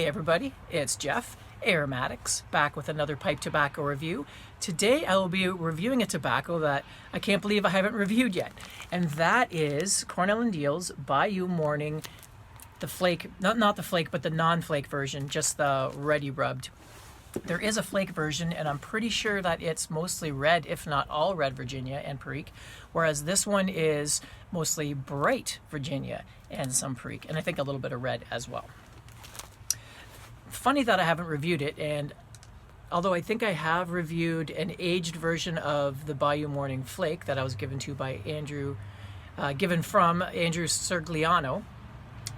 Hey everybody, it's Jeff, Aromatics, back with another pipe tobacco review. Today I will be reviewing a tobacco that I can't believe I haven't reviewed yet, and that is Cornell and Diehl's Bayou Morning, the flake, not the flake, but the non-flake version, just the ready rubbed. There is a flake version, and I'm pretty sure that it's mostly red, if not all red Virginia and Perique, whereas this one is mostly bright Virginia and some Perique, and I think a little bit of red as well. Funny that I haven't reviewed it, and although I think I have reviewed an aged version of the Bayou Morning Flake that I was given from Andrew Sergliano.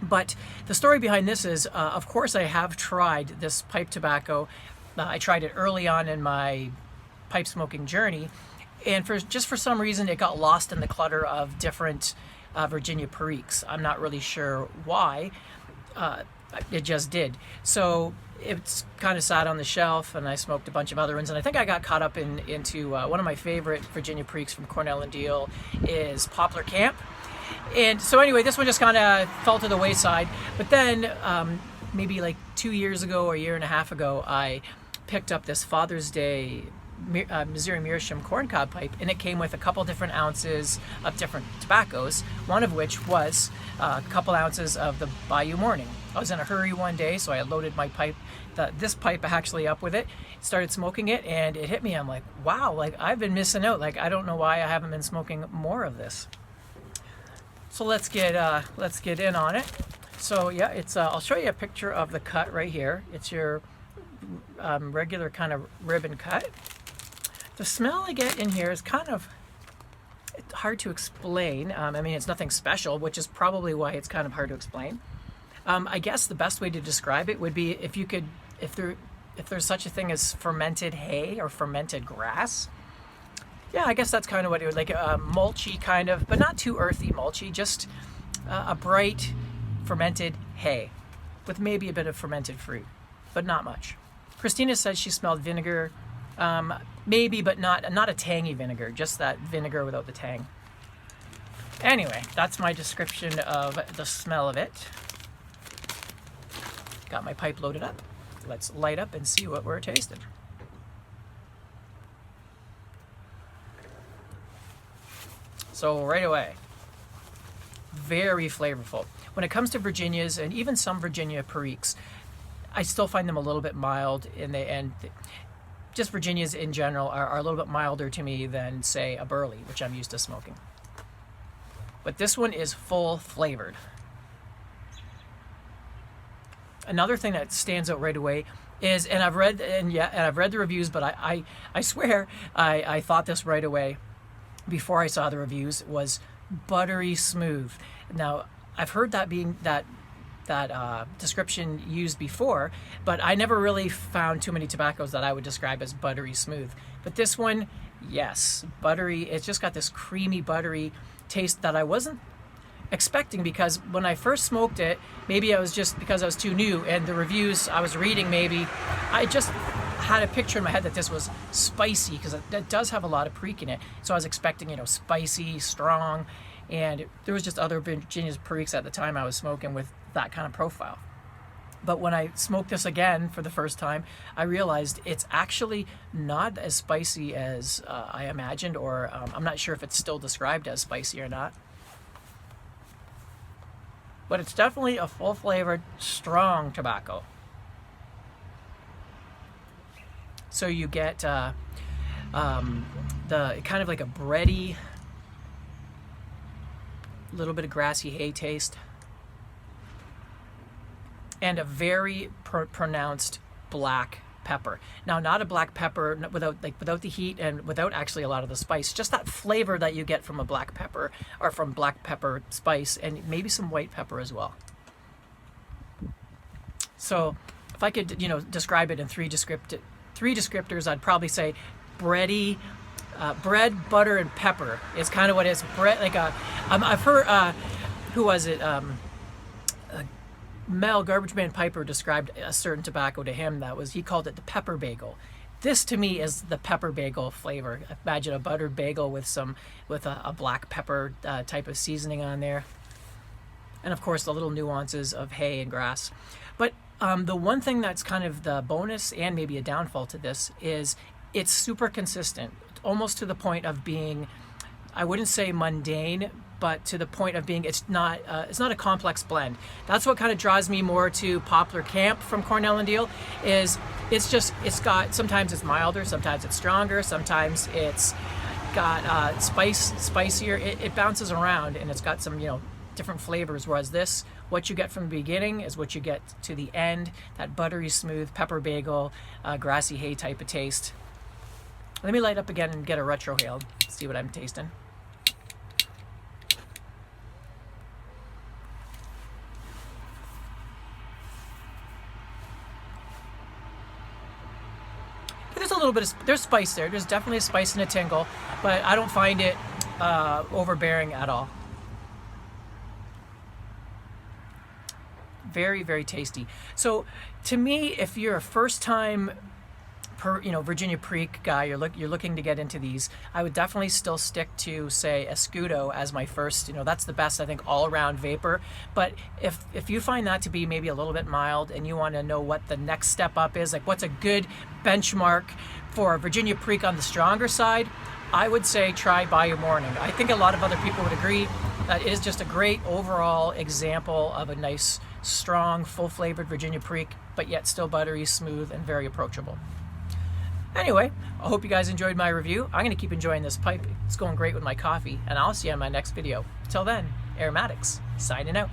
But the story behind this is, of course, I have tried this pipe tobacco. I tried it early on in my pipe smoking journey, and for some reason it got lost in the clutter of different Virginia Periques. I'm not really sure why. It just did. So it's kind of sat on the shelf, and I smoked a bunch of other ones, and I think I got caught up into one of my favorite Virginia Periques from Cornell and Diehl is Poplar Camp. And so anyway, this one just kind of fell to the wayside. But then maybe like 2 years ago or a year and a half ago, I picked up this Father's Day Missouri Meerschaum corncob pipe, and it came with a couple different ounces of different tobaccos, one of which was a couple ounces of the Bayou Morning. I was in a hurry one day, so I loaded my pipe, this pipe actually, up with it, started smoking it, and it hit me. I'm like, wow, like I've been missing out. Like I don't know why I haven't been smoking more of this. So let's get in on it. So yeah, it's I'll show you a picture of the cut right here. It's your regular kind of ribbon cut. The smell I get in here is kind of hard to explain. I mean, it's nothing special, which is probably why it's kind of hard to explain. I guess the best way to describe it would be if there's such a thing as fermented hay or fermented grass. Yeah, I guess that's kind of what it would, like a mulchy kind of, but not too earthy mulchy, just a bright fermented hay with maybe a bit of fermented fruit, but not much. Christina says she smelled vinegar. Maybe, but not a tangy vinegar, just that vinegar without the tang. Anyway, that's my description of the smell of it. Got my pipe loaded up. Let's light up and see what we're tasting. So right away, very flavorful. When it comes to Virginias and even some Virginia Periques, I still find them a little bit mild in the end. Just Virginias in general are a little bit milder to me than, say, a Burley, which I'm used to smoking. But this one is full flavored. Another thing that stands out right away is, and I've read the reviews, but I swear I thought this right away before I saw the reviews, was buttery smooth. Now I've heard that description used before, but I never really found too many tobaccos that I would describe as buttery smooth. But this one, yes, buttery. It's just got this creamy buttery taste that I wasn't expecting, because when I first smoked it, maybe I was just because I was too new, and the reviews I was reading, maybe I just had a picture in my head that this was spicy, because it does have a lot of Perique in it. So I was expecting, spicy, strong, and there was just other Virginia Periques at the time I was smoking with that kind of profile. But when I smoked this again for the first time, I realized it's actually not as spicy as I imagined, or I'm not sure if it's still described as spicy or not. But it's definitely a full-flavored, strong tobacco. So you get the kind of like a bready, little bit of grassy hay taste, and a very pronounced black pepper. Now, not a black pepper without the heat and without actually a lot of the spice, just that flavor that you get from a black pepper, or from black pepper spice, and maybe some white pepper as well. So if I could describe it in three descriptors, I'd probably say bready, bread, butter, and pepper is kind of what it is. Bread, like I've heard, who was it? Mel, Garbage Man Piper, described a certain tobacco to him he called it the pepper bagel. This to me is the pepper bagel flavor. Imagine a buttered bagel with a black pepper type of seasoning on there. And of course the little nuances of hay and grass. But The one thing that's kind of the bonus and maybe a downfall to this is it's super consistent, almost to the point of being, I wouldn't say mundane, but to the point of being it's not a complex blend. That's what kind of draws me more to Poplar Camp from Cornell and Diehl. Is it's got, sometimes it's milder, sometimes it's stronger, sometimes it's got spicier. It bounces around, and it's got some different flavors. Whereas this, what you get from the beginning is what you get to the end. That buttery smooth pepper bagel, grassy hay type of taste. Let me light up again and get a retrohale. See what I'm tasting. There's a little bit of there's spice there. There's definitely a spice and a tingle, but I don't find it overbearing at all. Very, very tasty. So to me, if you're a first-time Virginia Creek guy, you're looking to get into these, I would definitely still stick to, say, Escudo as my first. That's the best, I think, all-around vapor. But if you find that to be maybe a little bit mild and you want to know what the next step up is, like what's a good benchmark for Virginia Creek on the stronger side, I would say try Bayou Morning. I think a lot of other people would agree that it is just a great overall example of a nice, strong, full-flavored Virginia Creek, but yet still buttery, smooth, and very approachable. Anyway, I hope you guys enjoyed my review. I'm going to keep enjoying this pipe. It's going great with my coffee, and I'll see you on my next video. Till then, Aromatics, signing out.